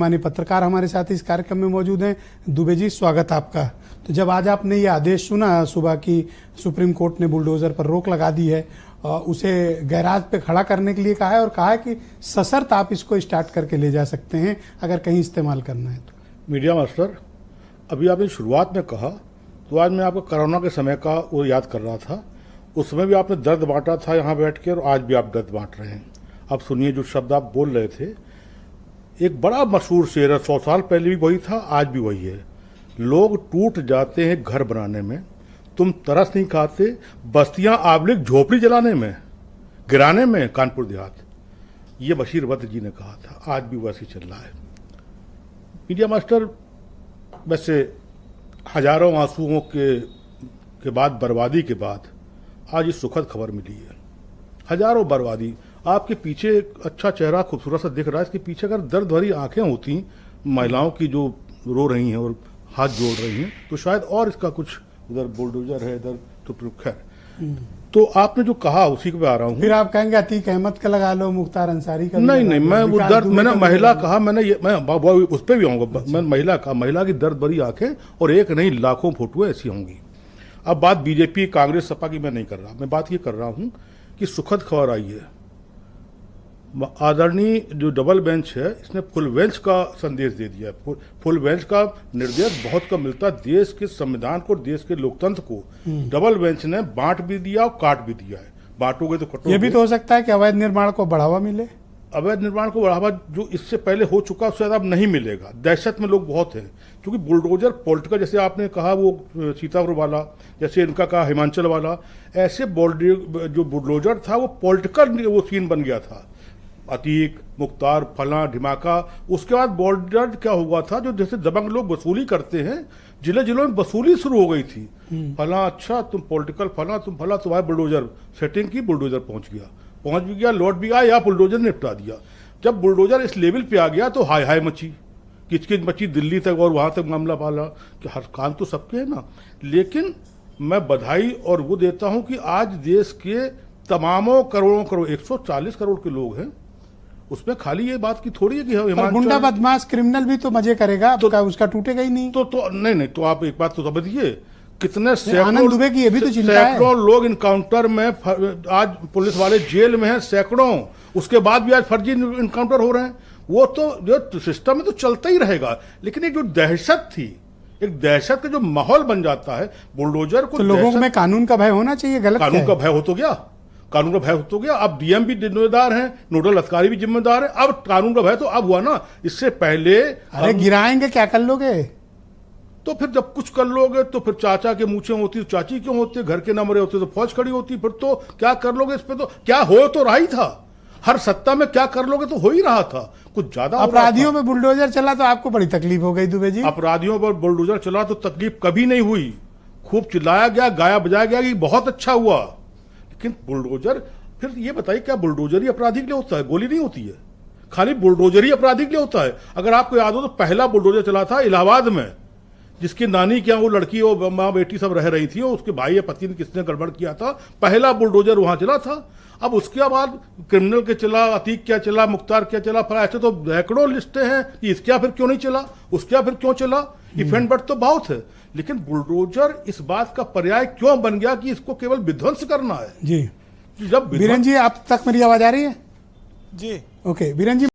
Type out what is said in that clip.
माननीय पत्रकार हमारे साथ इस कार्यक्रम में मौजूद हैं। दुबे जी, स्वागत आपका। तो जब आज आपने ये आदेश सुना सुबह की सुप्रीम कोर्ट ने बुलडोजर पर रोक लगा दी है, उसे गैराज पे खड़ा करने के लिए कहा है और कहा है कि सशर्त आप इसको स्टार्ट करके ले जा सकते हैं अगर कहीं इस्तेमाल करना है तो। मीडिया मास्टर, अभी आपने शुरुआत में कहा तो आज मैं आपको कोरोना के समय का वो याद कर रहा था। उस समय भी आपने दर्द बांटा था यहाँ बैठ के, और आज भी आप दर्द बांट रहे हैं। अब सुनिए जो शब्द आप बोल रहे थे, एक बड़ा मशहूर शेर है, 100 साल पहले भी वही था, आज भी वही है। लोग टूट जाते हैं घर बनाने में, तुम तरस नहीं खाते बस्तियां आबलिक झोपड़ी जलाने में, गिराने में कानपुर देहात। ये बशीर वक्त जी ने कहा था, आज भी वैसे ही चल रहा है। मीडिया मास्टर, वैसे हजारों आंसुओं के बाद, बर्बादी के बाद आज ये सुखद खबर मिली है। हजारों बर्बादी, आपके पीछे एक अच्छा चेहरा खूबसूरत सा दिख रहा है, इसके पीछे अगर दर्द भरी आंखें होती महिलाओं की जो रो रही हैं और हाथ जोड़ रही हैं, तो शायद और इसका कुछ, उधर बुलडोजर है, इधर तो खैर। तो आपने जो कहा उसी पे आ रहा हूँ। फिर आप कहेंगे अतीक अहमद का लगा लो, मुख्तार अंसारी का नहीं, मैं वो दर्द, मैंने महिला कहा, मैं उस पर भी आऊंगा। मैं महिला कहा, महिला की दर्द भरी आंखें, और एक नहीं लाखों फोटो ऐसी होंगी। अब बात बीजेपी कांग्रेस सपा की मैं नहीं कर रहा, मैं बात ये कर रहा हूँ कि सुखद खबर आई है। आदरणीय जो डबल बेंच है, इसने फुल बेंच का संदेश दे दिया। फुल बेंच का निर्देश बहुत कम मिलता देश के संविधान को, देश के लोकतंत्र को। डबल बेंच ने बांट भी दिया और काट भी दिया है। बांटोगे तो कटोगे। ये भी तो हो सकता है कि अवैध निर्माण को बढ़ावा मिले। अवैध निर्माण को बढ़ावा जो इससे पहले हो चुका उससे अब नहीं मिलेगा। दहशत में लोग बहुत हैं, क्योंकि बुलडोजर पॉलिटिकल, जैसे आपने कहा वो सीतापुर वाला, जैसे इनका कहा हिमाचल वाला, ऐसे जो बुलडोजर था वो पॉलिटिकल वो सीन बन गया था। अतीक, मुख्तार, फला, ढिमाका। उसके बाद बॉर्डर क्या हुआ था, जो जैसे दबंग लोग वसूली करते हैं, जिले जिलों में वसूली शुरू हो गई थी। फला, अच्छा तुम पॉलिटिकल, फला तुम फला, तुम्हारे बुलडोजर सेटिंग की, बुलडोजर पहुंच भी गया, लौट भी गया, या बुलडोजर ने निपटा दिया। जब बुलडोजर इस लेवल पे आ गया तो हाय हाय मची, किचकिच मची दिल्ली तक, और वहां तक मामला पाला कि हर काम तो सबके है ना। लेकिन मैं बधाई और वो देता हूं कि आज देश के तमामों करोड़ों 140 करोड़ के लोग हैं, उसमें खाली ये बात की थोड़ी है कि गुंडा बदमाश क्रिमिनल भी तो मजे करेगा, तो उसका टूटेगा ही नहीं। तो नहीं, तो आप एक बात तो समझिए, कितने आनंद दुबे की ये भी तो चिंता है। सैकड़ों लोग इनकाउंटर में, आज पुलिस वाले जेल में हैं सैकड़ों, उसके बाद भी आज फर्जी इनकाउंटर हो रहे हैं। वो तो जो सिस्टम में तो चलता ही रहेगा, लेकिन एक जो दहशत थी, एक दहशत का जो माहौल बन जाता है बुलडोजर को, तो लोगों में कानून का भय होना चाहिए। गलत कानून का भय हो तो गया, कानून का भय हो तो गया। अब डीएम भी जिम्मेदार हैं, नोडल अधिकारी भी जिम्मेदार है। अब कानून का भय तो अब हुआ ना, इससे पहले अरे गिराएंगे क्या कर लोगे? तो फिर जब कुछ कर लोगे तो फिर चाचा के मूछें होती तो चाची क्यों होते, घर के नंबरे होते तो फौज खड़ी होती। फिर तो क्या कर लोगे इस पे, तो क्या हो तो रहा ही था। हर सत्ता में क्या कर लोगे तो हो ही रहा था, कुछ ज्यादा। अपराधियों में बुलडोजर चला तो आपको बड़ी तकलीफ हो गई दुबे जी। अपराधियों पर बुलडोजर चला तो तकलीफ कभी नहीं हुई, खूब चिल्लाया गया, गाया बजाया गया कि बहुत अच्छा हुआ। लेकिन बुलडोजर, फिर ये बताइए क्या बुलडोजर ही अपराधी के लिए होता है? गोली नहीं होती है, खाली बुलडोजर ही अपराधी के लिए होता है। अगर आपको याद हो तो पहला बुलडोजर चला था इलाहाबाद में, जिसकी नानी क्या वो लड़की, वो माँ बेटी सब रह रही थी, और उसके भाई या पति ने किसने गड़बड़ किया था, पहला बुलडोजर वहां चला था। अब उसके बाद क्रिमिनल के चला, अतीक क्या चला, मुख्तार क्या चला, फिर ऐसे तो सैकड़ों लिस्टें हैं कि इसके फिर क्यों नहीं चला, उसके फिर क्यों चला। इफेंट बट तो बहुत है, लेकिन बुलडोजर इस बात का पर्याय क्यों बन गया कि इसको केवल विध्वंस करना है। जी, जब बीरेन जी, आप तक मेरी आवाज आ रही है? जी, ओके बीरेन जी।